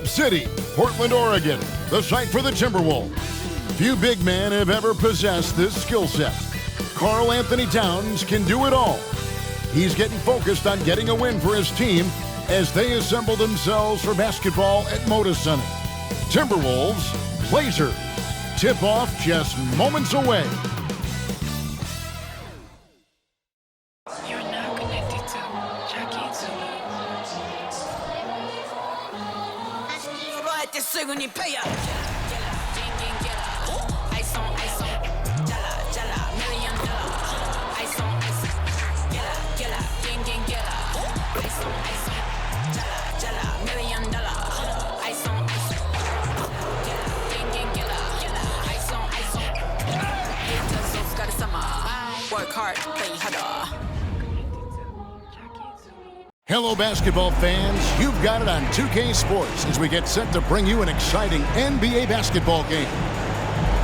Grub City, Portland, Oregon, the site for the Timberwolves. Few big men have ever possessed this skill set. Karl Anthony Towns can do it all. He's getting focused on getting a win for his team as they assemble themselves for basketball at Moda Center. Timberwolves, Blazers. Tip-off just moments away. You're now connected to Jackie Zulu. Work hard, play harder. Hello, basketball fans. You've got it on 2K Sports as we get set to bring you an exciting NBA basketball game.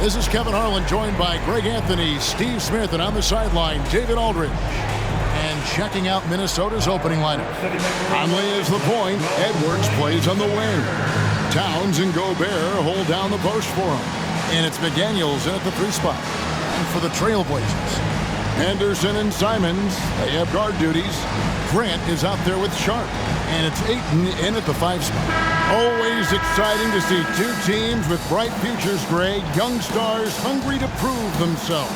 This is Kevin Harlan, joined by Greg Anthony, Steve Smith, and on the sideline, David Aldridge. And checking out Minnesota's opening lineup. Conley is the point. Edwards plays on the wing. Towns and Gobert hold down the post for him. And it's McDaniels in at the 3 spot. And for the TrailBlazers, Henderson and Simons, they have guard duties. Grant is out there with Sharp. And it's Ayton in at the 5 spot. Always exciting to see two teams with bright futures, Greg. Young stars hungry to prove themselves.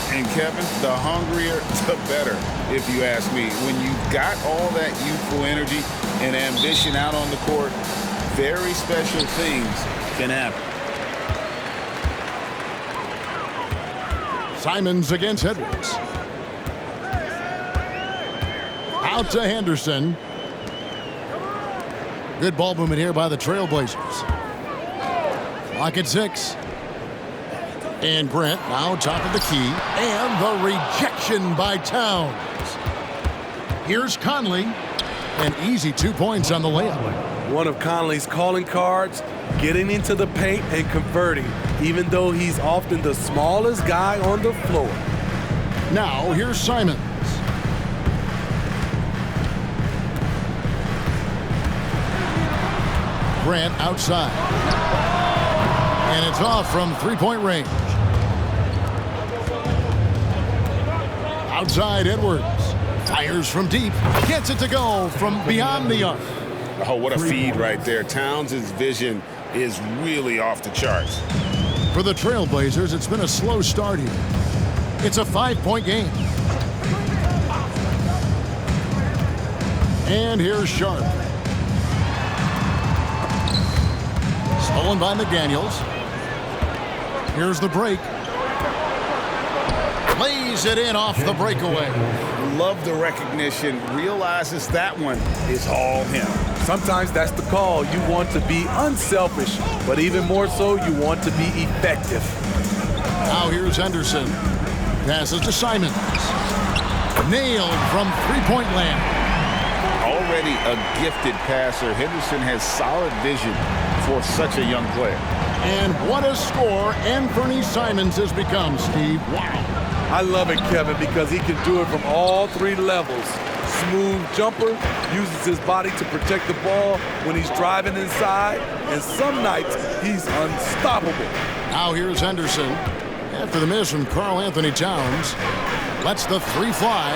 And Kevin, the hungrier, the better, if you ask me. When you've got all that youthful energy and ambition out on the court, very special things can happen. Simons against Edwards. Out to Henderson. Good ball movement here by the TrailBlazers. Clock at 6. And Grant now top of the key. And the rejection by Towns. Here's Conley. An easy 2 points on the layup. One of Conley's calling cards, getting into the paint and converting, even though he's often the smallest guy on the floor. Now here's Simons. Grant outside. And it's off from three-point range. Outside, Edwards. Fires from deep. Gets it to go from beyond the arc. Oh, what a feed right there. Towns' vision is really off the charts. For the TrailBlazers, it's been a slow start here. It's a 5-point game. And here's Sharp. Stolen by McDaniels. Here's the break. Lays it in off the breakaway. Love the recognition. Realizes that one is all him. Sometimes that's the call. You want to be unselfish, but even more so, you want to be effective. Now here's Henderson. Passes to Simons. Nailed from three-point land. Already a gifted passer, Henderson has solid vision for such a young player. And what a score Anthony Simons has become, Steve. Wow. I love it, Kevin, because he can do it from all 3 levels. Smooth jumper, uses his body to protect the ball when he's driving inside, and some nights he's unstoppable. Now here's Henderson. After the miss from Karl Anthony Towns, lets the 3 fly,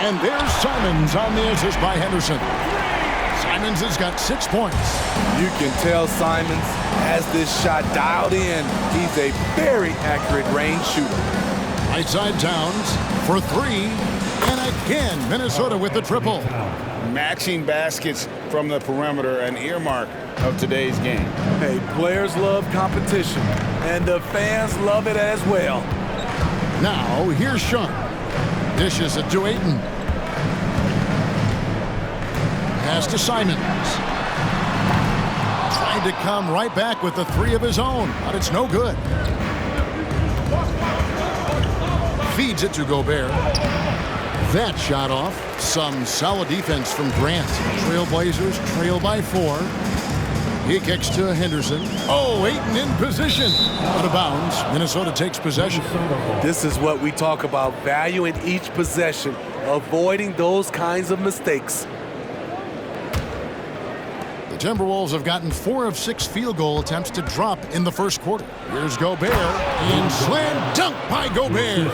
and there's Simons on the assist by Henderson. Simons has got 6 points. You can tell Simons has this shot dialed in. He's a very accurate range shooter. Right side Towns for 3, and again Minnesota with the triple. Matching baskets from the perimeter, an earmark of today's game. Hey, players love competition, and the fans love it as well. Now here's Sharp. Dishes it to Ayton. Pass to Simons. Trying to come right back with the 3 of his own, but it's no good. Feeds it to Gobert. That shot off. Some solid defense from Grant. TrailBlazers trail by 4. He kicks to Henderson. Oh, Ayton in position. Out of bounds. Minnesota takes possession. This is what we talk about, value in each possession, avoiding those kinds of mistakes. The Timberwolves have gotten 4 of 6 field goal attempts to drop in the first quarter. Here's Gobert, and slam dunk by Gobert.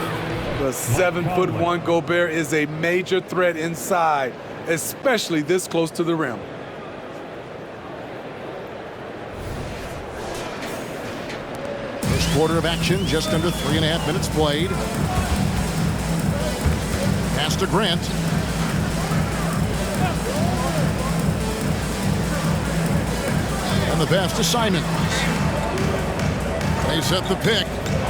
The 7'1" Gobert is a major threat inside, especially this close to the rim. First quarter of action, just under 3.5 minutes played. Pass to Grant. And the pass to Simons. They set the pick.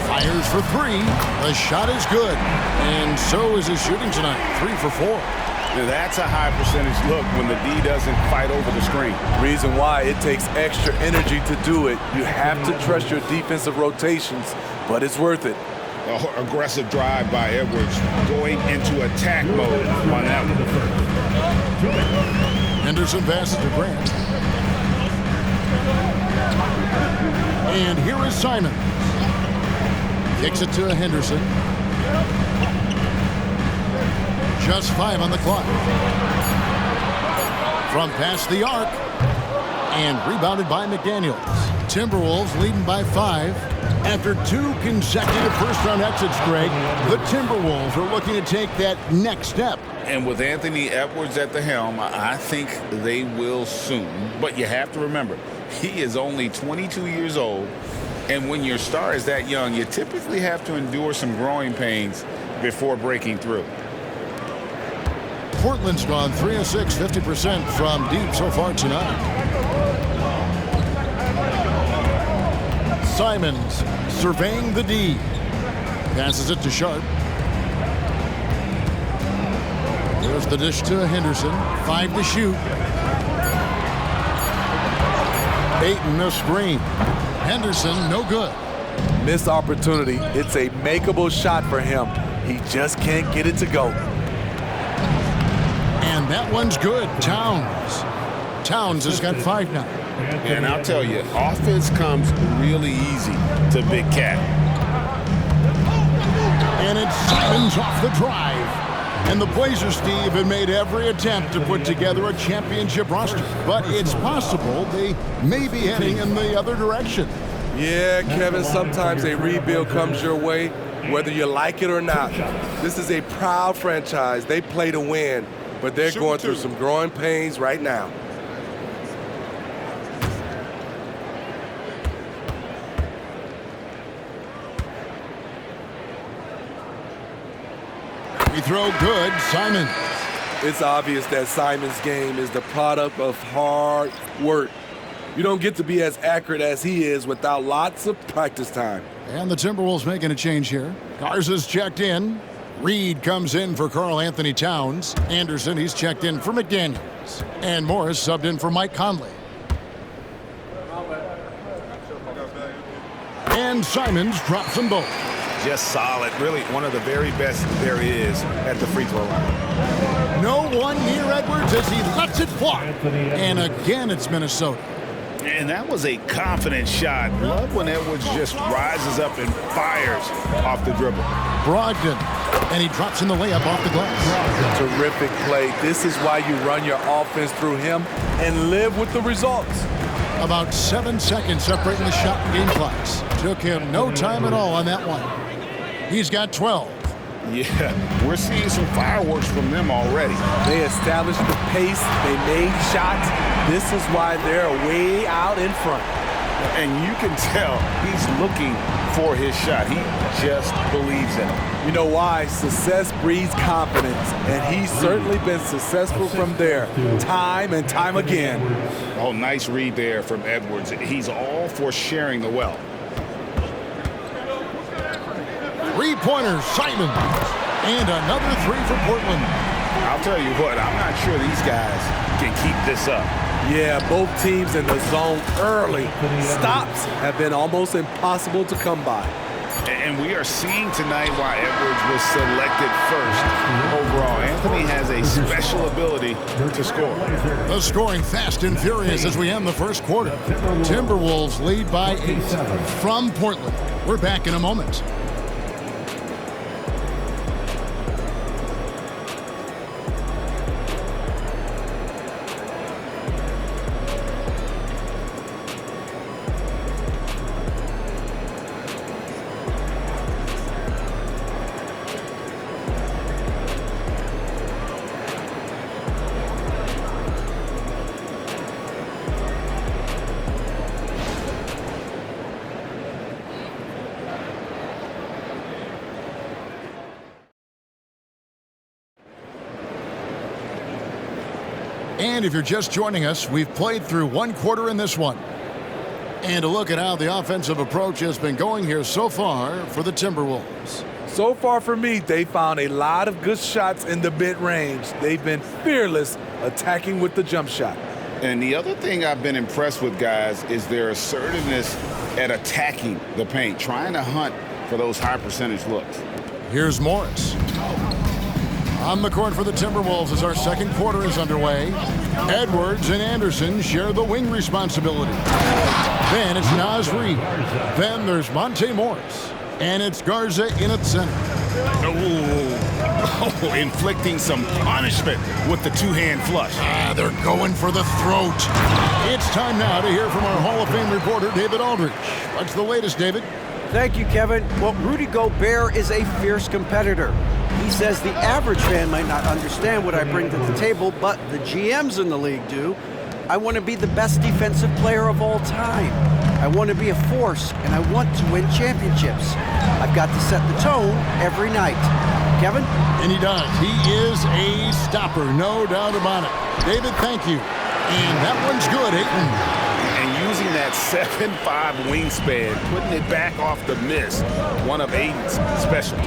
Fires for 3. The shot is good. And so is his shooting tonight. 3 for 4. Now that's a high percentage look when the D doesn't fight over the screen. Reason why it takes extra energy to do it. You have to trust your defensive rotations, but it's worth it. Aggressive drive by Edwards going into attack mode on that one. Henderson passes to Grant. And here is Simon. Kicks it to Henderson. Just 5 on the clock. From past the arc. And rebounded by McDaniels. Timberwolves leading by 5. After 2 consecutive first-round exits, Greg, the Timberwolves are looking to take that next step. And with Anthony Edwards at the helm, I think they will soon. But you have to remember, he is only 22 years old. And when your star is that young, you typically have to endure some growing pains before breaking through. Portland's gone 3 of 6, 50% from deep so far tonight. Simons surveying the D. Passes it to Sharp. There's the dish to Henderson. 5 to shoot. Ayton, the screen. Henderson, no good. Missed opportunity. It's a makeable shot for him. He just can't get it to go. And that one's good. Towns. Towns has got 5 now. And I'll tell you, offense comes really easy to Big Cat. And it's Simons off the drive. And the Blazers, Steve, have made every attempt to put together a championship roster. But it's possible they may be heading in the other direction. Yeah, Kevin, sometimes a rebuild comes your way, whether you like it or not. This is a proud franchise. They play to win, but they're going through some growing pains right now. We throw good. Simons. It's obvious that Simon's game is the product of hard work. You don't get to be as accurate as he is without lots of practice time. And the Timberwolves making a change here. Garza's checked in. Reed comes in for Karl Anthony Towns. Anderson, he's checked in for McDaniels. And Morris subbed in for Mike Conley. And Simons drops them both. Just solid. Really one of the very best there is at the free throw line. No one near Edwards as he lets it fly. And again, it's Minnesota. And that was a confident shot. Love when Edwards just rises up and fires off the dribble. Brogdon. And he drops in the layup off the glass. Terrific play. This is why you run your offense through him and live with the results. About 7 seconds separating the shot and game clocks. Took him no time at all on that one. He's got 12. Yeah, we're seeing some fireworks from them already. They established the pace. They made shots. This is why they're way out in front. And you can tell he's looking for his shot. He just believes in it. You know why? Success breeds confidence, and he's certainly been successful from there, time and time again. Oh, nice read there from Edwards. He's all for sharing the wealth. 3-pointer, Simons. And another 3 for Portland. I'll tell you what, I'm not sure these guys can keep this up. Yeah, both teams in the zone early. Stops have been almost impossible to come by. And we are seeing tonight why Edwards was selected first overall. Anthony has a special ability to score. The scoring fast and furious as we end the first quarter. Timberwolves lead by 8 from Portland. We're back in a moment. And if you're just joining us, we've played through one quarter in this one. And a look at how the offensive approach has been going here so far for the Timberwolves. So far for me, they found a lot of good shots in the mid-range. They've been fearless attacking with the jump shot. And the other thing I've been impressed with, guys, is their assertiveness at attacking the paint, trying to hunt for those high percentage looks. Here's Morris. On the court for the Timberwolves as our second quarter is underway. Edwards and Anderson share the wing responsibility. Then it's Naz Reid. Then there's Monte Morris. And it's Garza in at center. Oh, inflicting some punishment with the two-hand flush. They're going for the throat. It's time now to hear from our Hall of Fame reporter, David Aldridge. What's the latest, David? Thank you, Kevin. Well, Rudy Gobert is a fierce competitor. He says the average fan might not understand what I bring to the table, but the GMs in the league do. I want to be the best defensive player of all time. I want to be a force, and I want to win championships. I've got to set the tone every night. Kevin? And he does. He is a stopper, no doubt about it. David, thank you. And that one's good, Ayton. And using that 7'5" wingspan, putting it back off the miss, one of Aiden's specialties.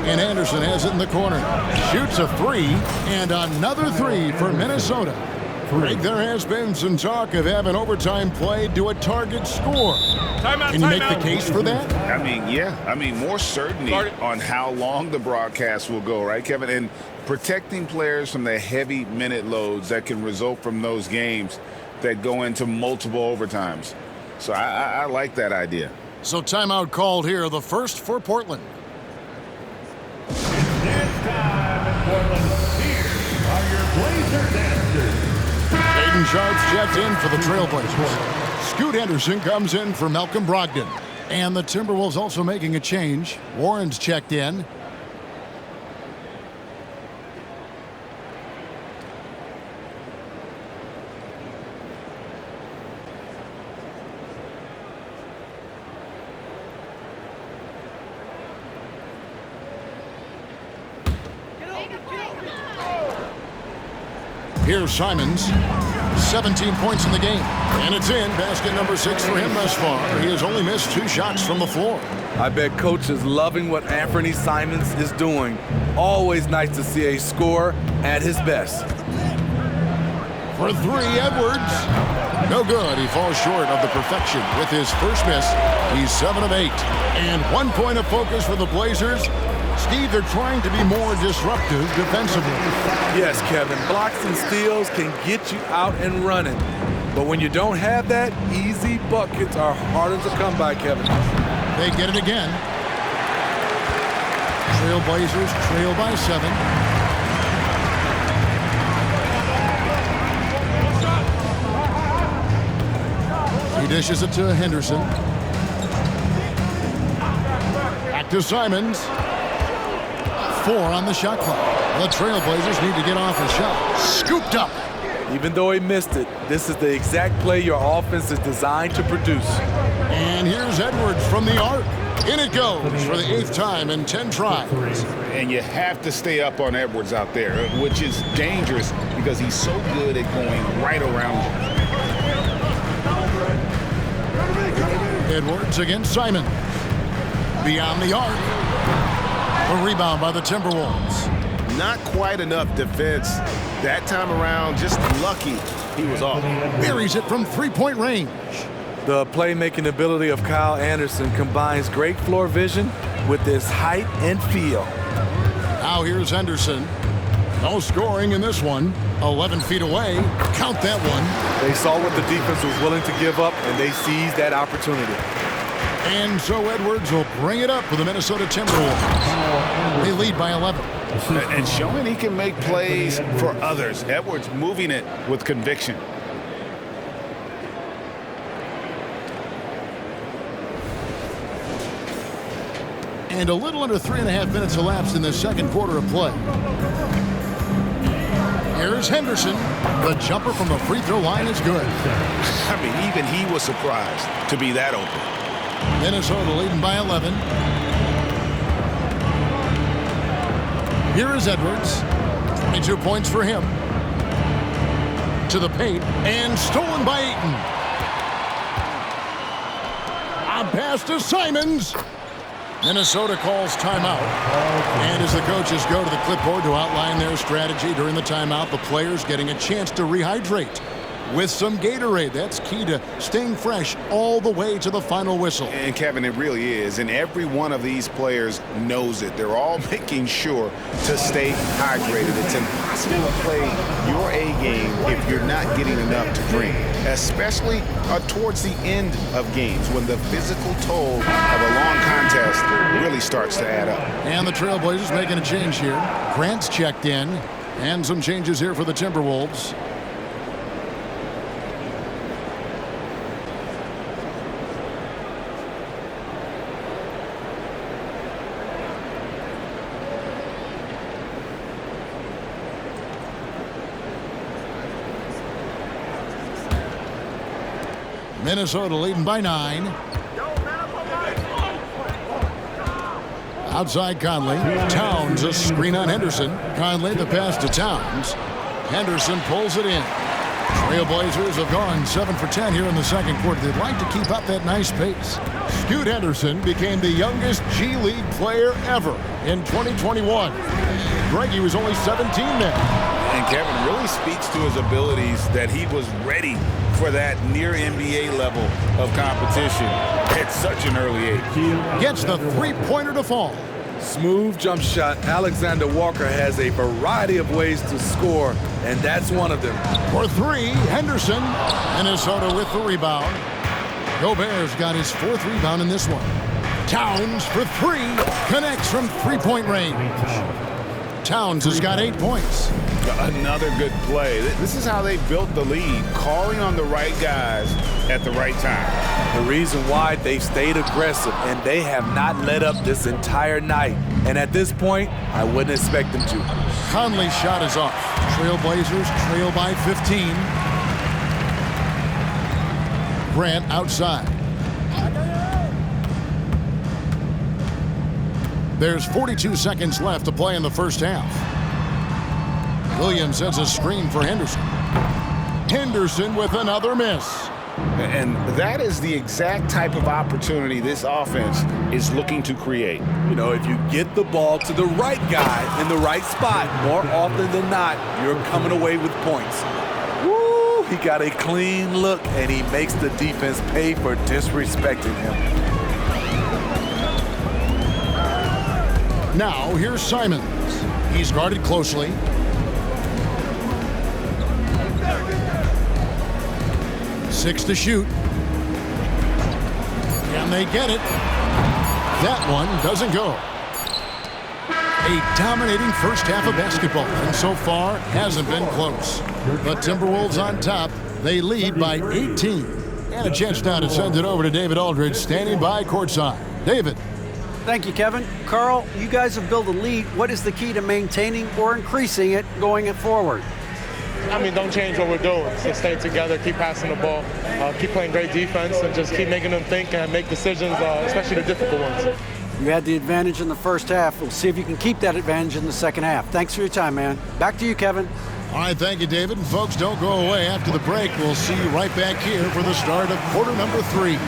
And Anderson has it in the corner. Shoots a three, and another three for Minnesota. Greg, there has been some talk of having overtime played to a target score. Can you make the case for that? I mean, yeah. I mean, more certainty on how long the broadcast will go, right, Kevin? And protecting players from the heavy minute loads that can result from those games that go into multiple overtimes. So I like that idea. So timeout called here, the first for Portland. Dance time in Portland. Here are your Blazer dancers. Aiden Sharp's checked in for the TrailBlazers. Scoot Henderson comes in for Malcolm Brogdon. And the Timberwolves also making a change. Warren's checked in. Here's Simons, 17 points in the game. And it's in, basket number 6 for him thus far. He has only missed 2 shots from the floor. I bet coach is loving what Anthony Simons is doing. Always nice to see a scorer at his best. For 3, Edwards. No good. He falls short of the perfection with his first miss. He's 7 of 8. And 1 point of focus for the Blazers. Steve, they're trying to be more disruptive defensively. Yes, Kevin. Blocks and steals can get you out and running. But when you don't have that, easy buckets are harder to come by, Kevin. They get it again. TrailBlazers trail by 7. He dishes it to Henderson. Back to Simons. 4 on the shot clock. The TrailBlazers need to get off a shot. Scooped up. Even though he missed it, this is the exact play your offense is designed to produce. And here's Edwards from the arc. In it goes for the 8th time in 10 tries. And you have to stay up on Edwards out there, which is dangerous because he's so good at going right around you. Edwards against Simon. Beyond the arc. A rebound by the Timberwolves. Not quite enough defense that time around. Just lucky he was off. Buries it from 3-point range. The playmaking ability of Kyle Anderson combines great floor vision with his height and feel. Now here's Henderson. No scoring in this one. 11 feet away. Count that one. They saw what the defense was willing to give up, and they seized that opportunity. And so Edwards will bring it up for the Minnesota Timberwolves. They lead by 11. And showing he can make plays for others. Edwards moving it with conviction. And a little under 3.5 minutes elapsed in the second quarter of play. Here's Henderson. The jumper from the free throw line is good. I mean, even he was surprised to be that open. Minnesota leading by 11. Here is Edwards. 22 points for him. To the paint, and stolen by Ayton. On pass to Simons. Minnesota calls timeout. And as the coaches go to the clipboard to outline their strategy during the timeout, the players getting a chance to rehydrate with some Gatorade. That's key to staying fresh all the way to the final whistle. And Kevin, it really is. And every one of these players knows it. They're all making sure to stay hydrated. It's impossible to play your A game if you're not getting enough to drink, especially towards the end of games when the physical toll of a long contest really starts to add up. And the TrailBlazers making a change here. Grant's checked in. And some changes here for the Timberwolves. Minnesota leading by 9. Outside Conley. Towns a screen on Henderson. Conley the pass to Towns. Henderson pulls it in. TrailBlazers have gone 7 for 10 here in the second quarter. They'd like to keep up that nice pace. Scoot Henderson became the youngest G League player ever in 2021. Greggy was only 17 then. And Kevin really speaks to his abilities that he was ready for that near NBA level of competition at such an early age. Gets the three-pointer to fall. Smooth jump shot. Alexander Walker has a variety of ways to score, and that's one of them. For 3, Henderson. Minnesota with the rebound. Gobert's got his 4th rebound in this one. Towns for 3. Connects from three-point range. Towns has got 8 points. Another good play. This is how they built the lead, calling on the right guys at the right time. The reason why they stayed aggressive, and they have not let up this entire night. And at this point, I wouldn't expect them to. Conley's shot is off. TrailBlazers trail by 15. Grant outside. There's 42 seconds left to play in the first half. Williams sets a screen for Henderson. Henderson with another miss. And that is the exact type of opportunity this offense is looking to create. You know, if you get the ball to the right guy in the right spot, more often than not, you're coming away with points. Woo! He got a clean look, and he makes the defense pay for disrespecting him. Now, here's Simons. He's guarded closely. Six to shoot. And they get it. That one doesn't go. A dominating first half of basketball, and so far hasn't been close. The Timberwolves on top. They lead by 18. And a chance now to send it over to David Aldridge, standing by courtside. David. Thank you, Kevin. Carl, you guys have built a lead. What is the key to maintaining or increasing it going forward? I mean, don't change what we're doing. So stay together, keep passing the ball, keep playing great defense, and just keep making them think and make decisions, especially the difficult ones. You had the advantage in the first half. We'll see if you can keep that advantage in the second half. Thanks for your time, man. Back to you, Kevin. All right, thank you, David. And folks, don't go away. After the break, we'll see you right back here for the start of quarter number 3.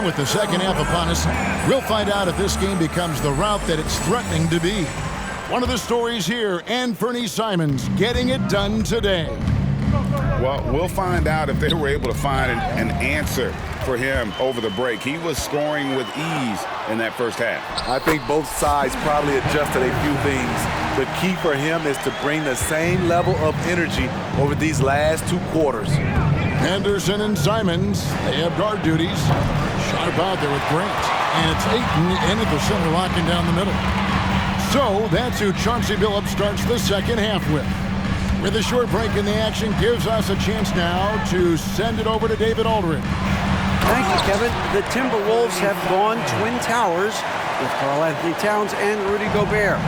And with the second half upon us, we'll find out if this game becomes the rout that it's threatening to be. One of the stories here, Anthony Simons getting it done today. Well, we'll find out if they were able to find an answer for him over the break. He was scoring with ease in that first half. I think both sides probably adjusted a few things. The key for him is to bring the same level of energy over these last 2 quarters. Anderson and Simons, they have guard duties. Sharp out there with Grant. And it's Ayton in at the center, locking down the middle. So that's who Chauncey Billups starts the second half with. With a short break in the action, gives us a chance now to send it over to David Aldridge. Thank you, Kevin. The Timberwolves have gone Twin Towers with Karl-Anthony Towns and Rudy Gobert.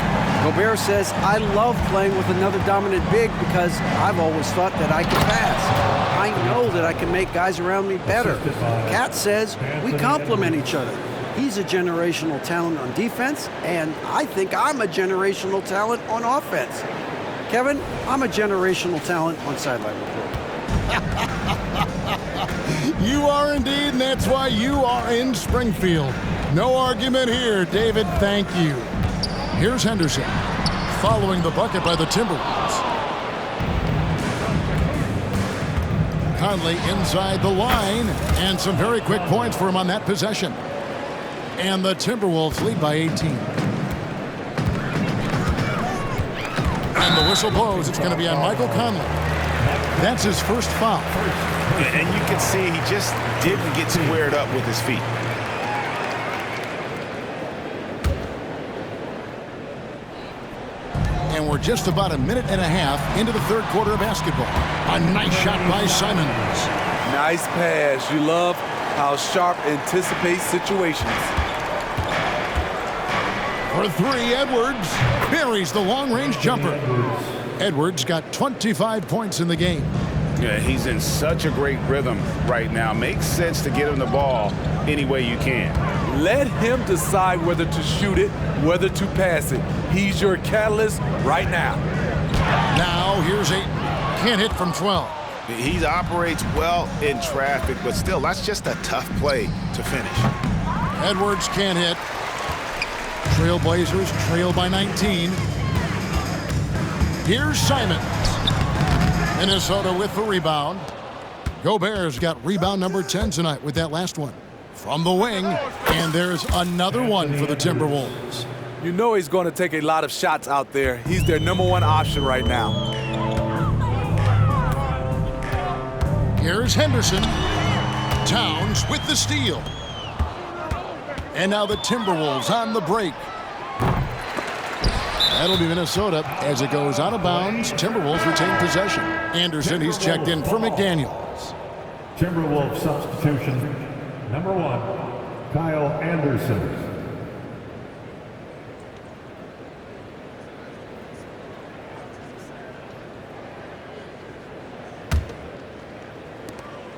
Gobert says, I love playing with another dominant big because I've always thought that I could pass. I know that I can make guys around me better. Cat says, we complement each other. He's a generational talent on defense, and I think I'm a generational talent on offense. Kevin, I'm a generational talent on sideline report. You are indeed, and that's why you are in Springfield. No argument here, David. Thank you. Here's Henderson, following the bucket by the Timberwolves. Conley inside the line, and some very quick points for him on that possession. And the Timberwolves lead by 18. And the whistle blows. It's going to be on Michael Conley. That's his first foul. And you can see he just didn't get squared up with his feet. And we're just about a minute and a half into the third quarter of basketball. A nice shot by Simons. Nice pass. You love how Sharp anticipates situations. For 3, Edwards buries the long-range jumper. Edwards got 25 points in the game. Yeah, he's in such a great rhythm right now. Makes sense to get him the ball any way you can. Let him decide whether to shoot it, whether to pass it. He's your catalyst right now. Now here's Ayton. Can't hit from 12. He operates well in traffic, but still, that's just a tough play to finish. Edwards can't hit. TrailBlazers trail by 19. Here's Simons. Minnesota with the rebound. Gobert's got rebound number 10 tonight with that last one. From the wing, and there's another one for the Timberwolves. You know he's going to take a lot of shots out there. He's their #1 option right now. Here's Henderson. Towns with the steal. And now the Timberwolves on the break. That'll be Minnesota as it goes out of bounds. Timberwolves retain possession. Anderson, he's checked in for McDaniels. Timberwolves substitution. Number 1, Kyle Anderson.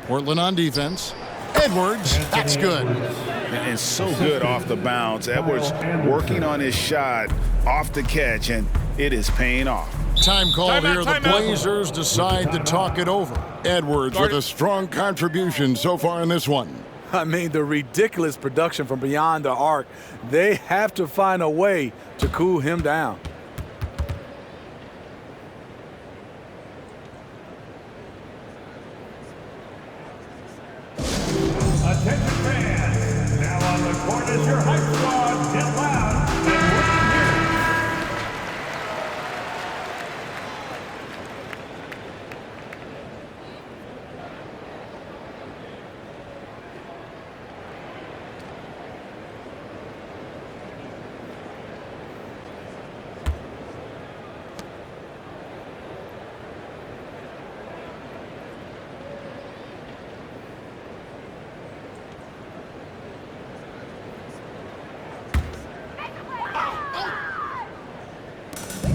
Portland on defense. Edwards, that's good. And so good off the bounce. Edwards working on his shot off the catch, and it is paying off. Time call here. The Blazers decide to talk it over. Edwards with a strong contribution so far in this one. I mean, the ridiculous production from beyond the arc. They have to find a way to cool him down. Attention fans, now on the court is your hype squad. Get loud and bring here.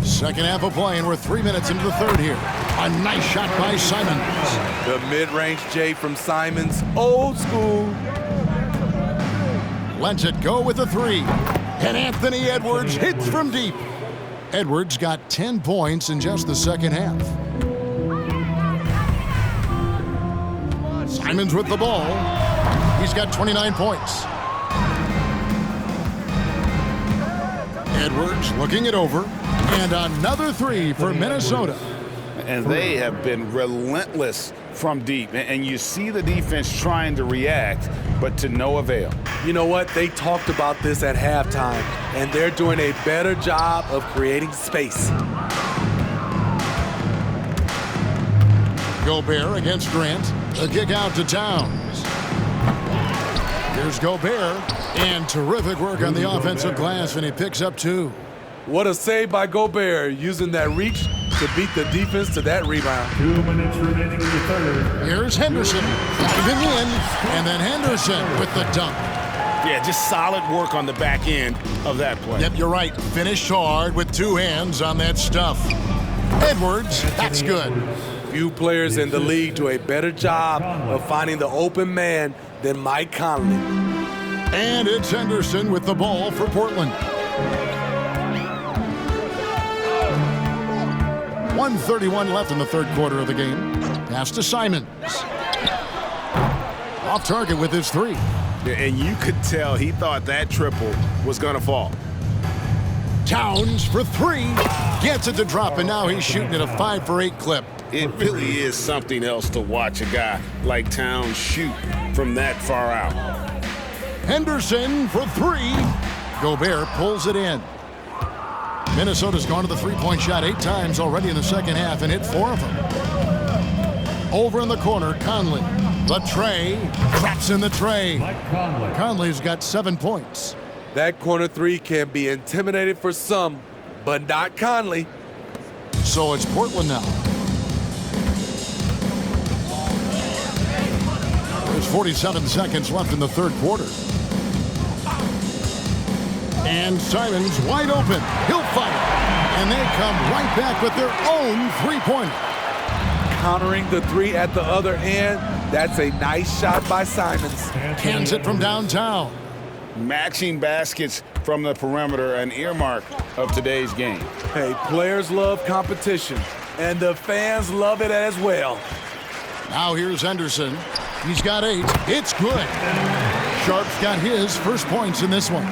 Second half of play, and we're 3 minutes into the third here. A nice shot by Simons. The mid-range J from Simons, old school. Lets it go with a 3. And Anthony Edwards hits from deep. Edwards got 10 points in just the second half. Simons with the ball. He's got 29 points. Edwards looking it over. And another three for Minnesota. And they have been relentless from deep. And you see the defense trying to react, but to no avail. You know what? They talked about this at halftime, and they're doing a better job of creating space. Gobert against Grant. A kick out to Towns. Here's Gobert. And terrific work on the offensive glass, and he picks up 2. What a save by Gobert, using that reach to beat the defense to that rebound. 2 minutes remaining in the third. Here's Henderson driving in, and then Henderson with the dunk. Yeah, just solid work on the back end of that play. Yep, you're right. Finished hard with 2 hands on that stuff. Edwards, that's good. Few players in the league do a better job of finding the open man than Mike Conley. And it's Henderson with the ball for Portland. 1:31 left in the third quarter of the game. Pass to Simons. Off target with his 3. And you could tell he thought that triple was going to fall. Towns for 3. Gets it to drop, and now he's shooting at a 5 for 8 clip. It really is something else to watch a guy like Towns shoot from that far out. Henderson for 3. Gobert pulls it in. Minnesota's gone to the three-point shot 8 times already in the second half and hit 4 of them. Over in the corner, Conley. The tray. Traps in the tray. Conley's got 7 points. That corner 3 can be intimidating for some, but not Conley. So it's Portland now. There's 47 seconds left in the third quarter. And Simons wide open. He'll fire. And they come right back with their own three-pointer. Countering the 3 at the other end. That's a nice shot by Simons. Cans it from downtown. Matching baskets from the perimeter, an earmark of today's game. Hey, players love competition, and the fans love it as well. Now here's Henderson. He's got 8. It's good. Sharp's got his first points in this one.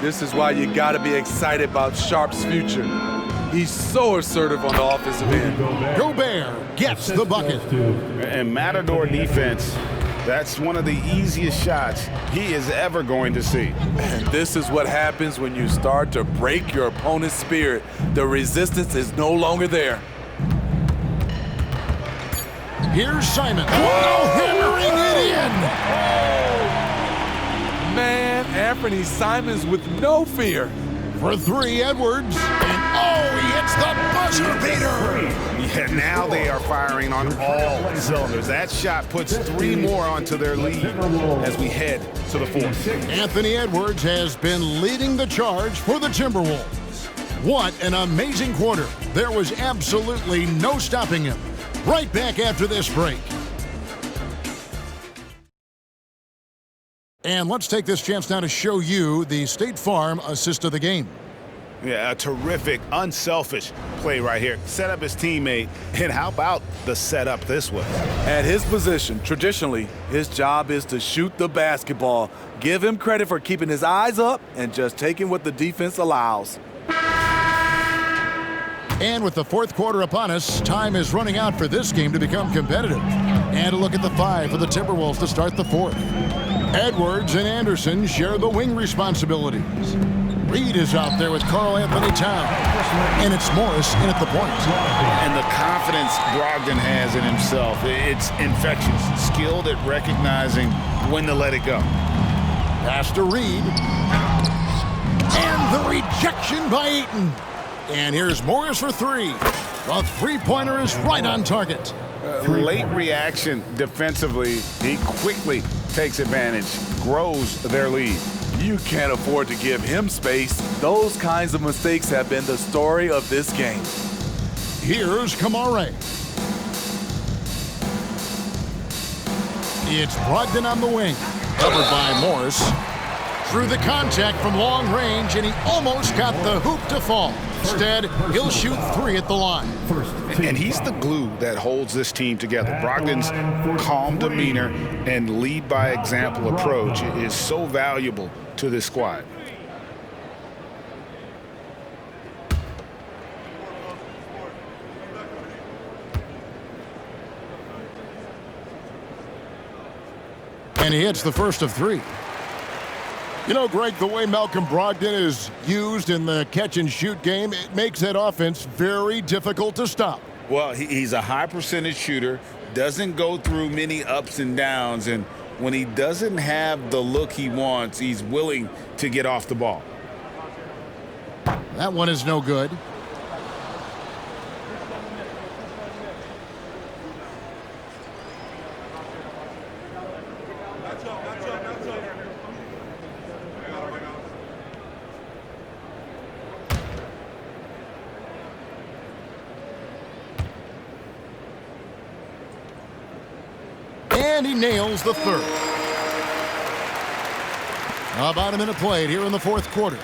This is why you got to be excited about Sharp's future. He's so assertive on the offensive end. Gobert gets the bucket. And Matador defense, that's one of the easiest shots he is ever going to see. And this is what happens when you start to break your opponent's spirit. The resistance is no longer there. Here's Simon. Whoa, hammering it in. Man, Anthony Simons with no fear. For 3, Edwards. And he hits the buzzer beater. Yeah, now they are firing on all cylinders. That shot puts 3 more onto their lead as we head to the 4th. Anthony Edwards has been leading the charge for the Timberwolves. What an amazing quarter. There was absolutely no stopping him. Right back after this break. And let's take this chance now to show you the State Farm assist of the game. Yeah, a terrific, unselfish play right here. Set up his teammate, and how about the setup this way? At his position, traditionally, his job is to shoot the basketball. Give him credit for keeping his eyes up and just taking what the defense allows. And with the fourth quarter upon us, time is running out for this game to become competitive. And a look at the 5 for the Timberwolves to start the 4th. Edwards and Anderson share the wing responsibilities. Reed is out there with Karl Anthony Towns. And it's Morris in at the point. And the confidence Brogdon has in himself, it's infectious. Skilled at recognizing when to let it go. Pass to Reed. And the rejection by Ayton. And here's Morris for 3. The three-pointer is right on target. Late reaction defensively. He quickly takes advantage, grows their lead. You can't afford to give him space. Those kinds of mistakes have been the story of this game. Here's Kamare. It's Brogdon on the wing. Covered by Morris. through the contact from long range, and he almost got the hoop to fall. Instead, he'll shoot 3 at the line. And he's the glue that holds this team together. Brogdon's calm demeanor and lead by example approach is so valuable to this squad. And he hits the first of 3. You know, Greg, the way Malcolm Brogdon is used in the catch-and-shoot game, it makes that offense very difficult to stop. Well, he's a high percentage shooter, doesn't go through many ups and downs, and when he doesn't have the look he wants, he's willing to get off the ball. That one is no good. And he nails the third. About a minute played here in the fourth quarter.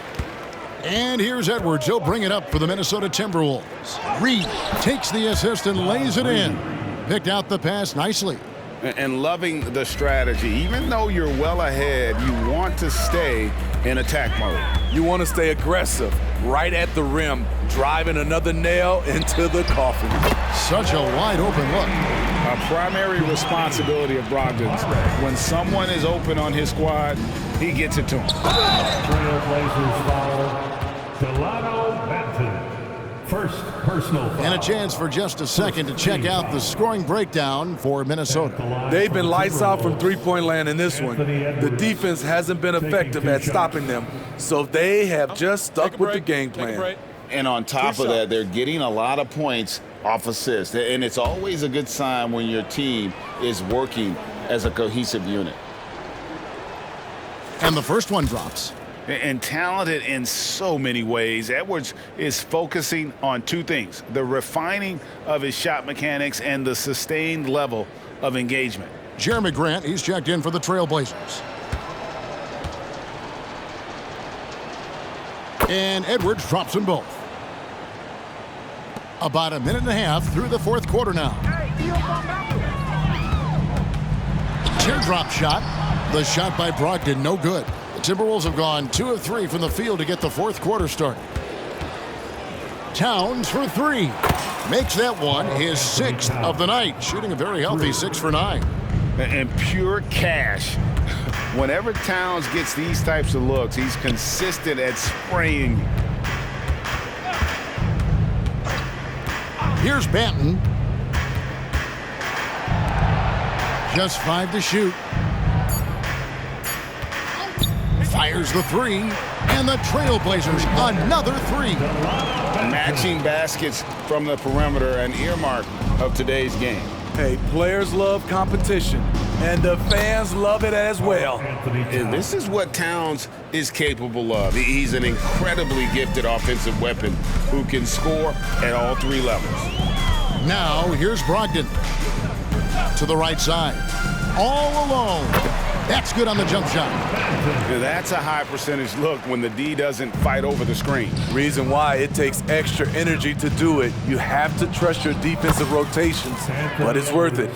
And here's Edwards. He'll bring it up for the Minnesota Timberwolves. Reed takes the assist and lays it in. Picked out the pass nicely. And loving the strategy. Even though you're well ahead, you want to stay in attack mode. You want to stay aggressive, right at the rim, driving another nail into the coffin. Such a wide open look. A primary responsibility of Brogdon's. When someone is open on his squad, he gets it to him. TrailBlazers foul. Delano Benton. First personal foul. And a chance for just a second to check out the scoring breakdown for Minnesota. They've been lights out from three-point land in this one. The defense hasn't been effective at stopping them, so they have just stuck with the game plan. And on top of that, they're getting a lot of points off assists. And it's always a good sign when your team is working as a cohesive unit. And the first one drops. And talented in so many ways, Edwards is focusing on 2 things: the refining of his shot mechanics and the sustained level of engagement. Jeremy Grant, he's checked in for the TrailBlazers. And Edwards drops them both. About a minute and a half through the fourth quarter now. Teardrop shot. The shot by Brogdon, no good. The Timberwolves have gone 2 of 3 from the field to get the fourth quarter started. Towns for 3. Makes that one his 6th of the night, shooting a very healthy 6 for 9. And pure cash. Whenever Towns gets these types of looks, he's consistent at spraying. Here's Banton. Just 5 to shoot. Fires the 3, and the TrailBlazers another 3. Matching baskets from the perimeter, an earmark of today's game. Hey, players love competition, and the fans love it as well. And this is what Towns is capable of. He's an incredibly gifted offensive weapon who can score at all 3 levels. Now, here's Brogdon. To the right side. All alone. That's good on the jump shot. That's a high percentage look when the D doesn't fight over the screen. Reason why it takes extra energy to do it. You have to trust your defensive rotations, but it's worth it.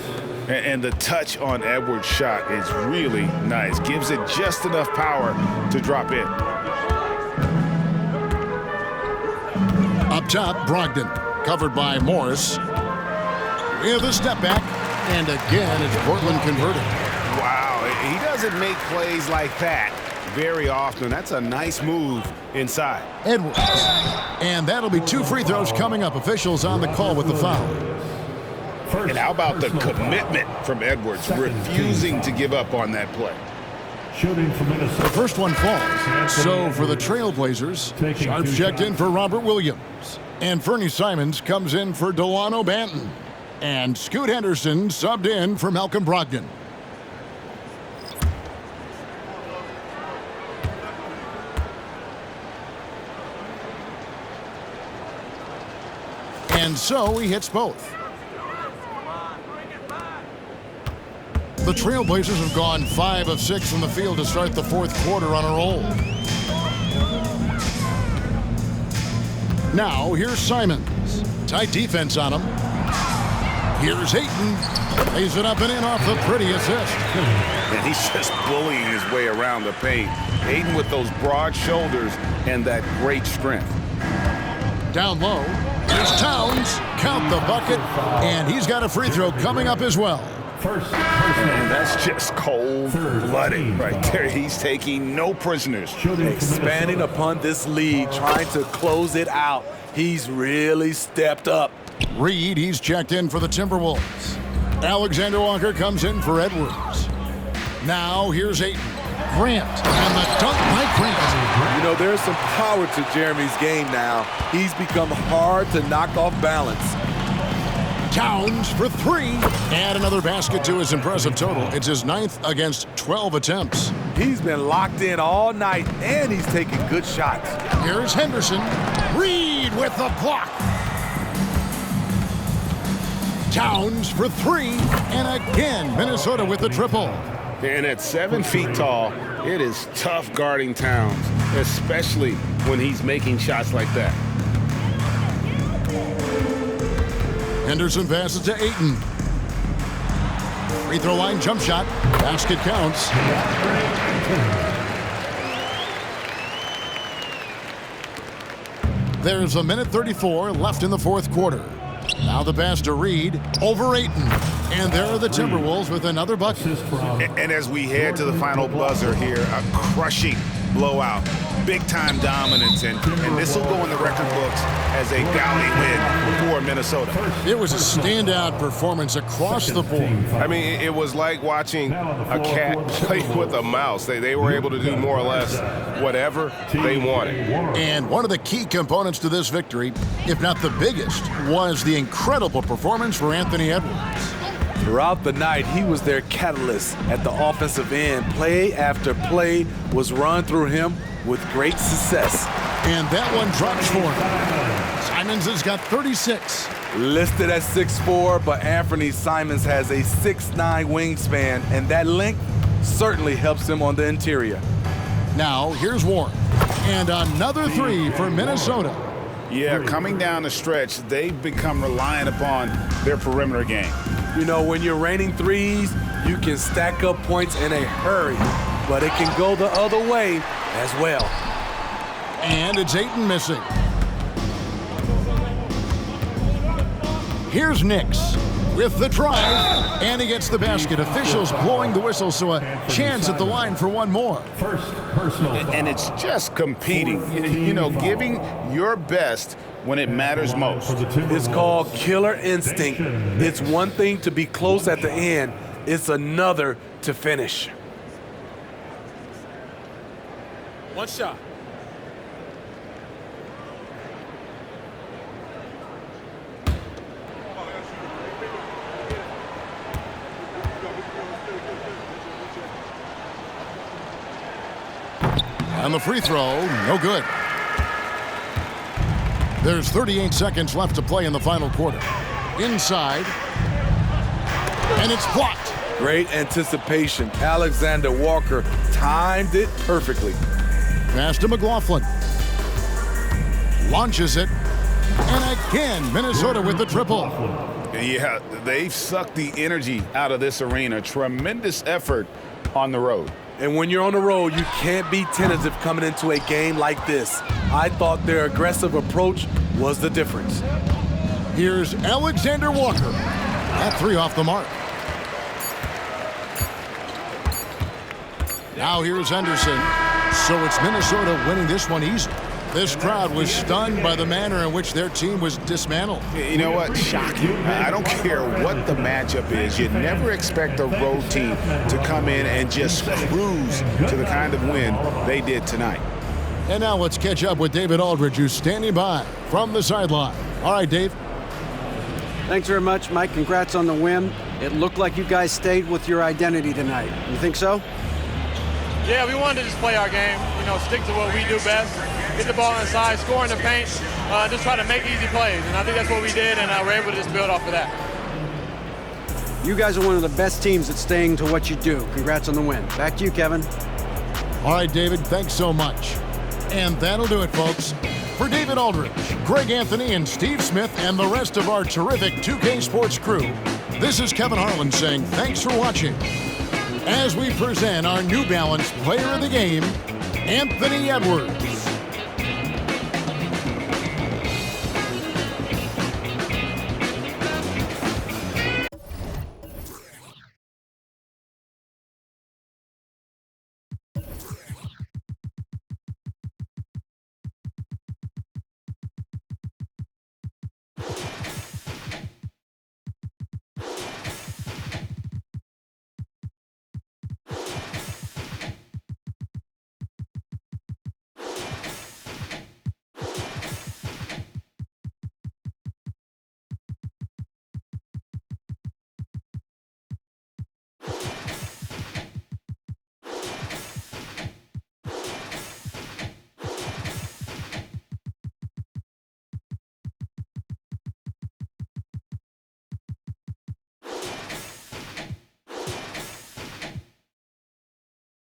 And the touch on Edwards' shot is really nice. Gives it just enough power to drop in. Up top, Brogdon. Covered by Morris. With a step back. And again, it's Portland converted. Wow, he doesn't make plays like that very often. That's a nice move inside. Edwards. And that'll be 2 free throws coming up. Officials on the call with the foul. And how about the commitment from Edwards, refusing to give up on that play. Shooting from Minnesota. The first one falls. So for the TrailBlazers, Sharps checked in for Robert Williams. And Fernie Simons comes in for Delano Banton. And Scoot Henderson subbed in for Malcolm Brogdon. And so he hits both. The TrailBlazers have gone 5 of 6 from the field to start the fourth quarter on a roll. Now, here's Simons. Tight defense on him. Here's Ayton. Lays it up and in off the pretty assist. And he's just bullying his way around the paint. Ayton with those broad shoulders and that great strength. Down low, here's Towns. Count the bucket, and he's got a free throw coming up as well. And that's just cold-blooded right there. He's taking no prisoners. Expanding upon this lead, trying to close it out. He's really stepped up. Reed, he's checked in for the Timberwolves. Alexander Walker comes in for Edwards. Now here's Ayton. Grant, and the dunk by Grant. You know, there's some power to Jeremy's game now. He's become hard to knock off balance. Towns for 3. And another basket to his impressive total. It's his 9th against 12 attempts. He's been locked in all night, and he's taking good shots. Here's Henderson. Reed with the block. Towns for 3. And again, Minnesota with the triple. And at 7 feet tall, it is tough guarding Towns, especially when he's making shots like that. Henderson passes to Ayton. Free throw line jump shot. Basket counts. There's a minute 34 left in the fourth quarter. Now the pass to Reed over Ayton. And there are the Timberwolves with another bucket. And as we head to the final buzzer here, a crushing blowout. Big-time dominance, and this will go in the record books as a valiant win for Minnesota. It was a standout performance across the board. I mean, it was like watching a cat play with a mouse. They were able to do more or less whatever they wanted. And one of the key components to this victory, if not the biggest, was the incredible performance for Anthony Edwards. Throughout the night, he was their catalyst at the offensive end. Play after play was run through him with great success. And that one drops for him. Simons has got 36. Listed at 6'4", but Anthony Simons has a 6'9" wingspan, and that length certainly helps him on the interior. Now, here's Warren. And another 3 for Minnesota. Yeah, coming down the stretch, they've become reliant upon their perimeter game. You know, when you're raining threes, you can stack up points in a hurry, but it can go the other way as well. And it's Ayton missing. Here's Nix with the drive, and he gets the basket. Officials blowing the whistle, so a chance at the line for one more. First personal foul. And it's just competing, you know, giving your best when it matters most. It's called killer instinct. It's one thing to be close at the end. It's another to finish. One shot. And the free throw, no good. There's 38 seconds left to play in the final quarter. Inside, and it's blocked. Great anticipation. Alexander Walker timed it perfectly. Pass to McLaughlin. Launches it. And again, Minnesota with the triple. Yeah, they've sucked the energy out of this arena. Tremendous effort on the road. And when you're on the road, you can't be tentative coming into a game like this. I thought their aggressive approach was the difference. Here's Alexander Walker. That 3 off the mark. Now here's Henderson. So it's Minnesota winning this one easy. This crowd was stunned by the manner in which their team was dismantled. You know what? Shocking. I don't care what the matchup is. You never expect a road team to come in and just cruise to the kind of win they did tonight. And now let's catch up with David Aldridge, who's standing by from the sideline. All right, Dave. Thanks very much, Mike. Congrats on the win. It looked like you guys stayed with your identity tonight. You think so? Yeah, we wanted to just play our game, you know, stick to what we do best, get the ball inside, score in the paint, just try to make easy plays. And I think that's what we did, and we're able to just build off of that. You guys are one of the best teams at staying to what you do. Congrats on the win. Back to you, Kevin. All right, David, thanks so much. And that'll do it, folks. For David Aldridge, Greg Anthony, and Steve Smith, and the rest of our terrific 2K Sports crew, this is Kevin Harlan saying thanks for watching as we present our New Balance Player of the Game, Anthony Edwards.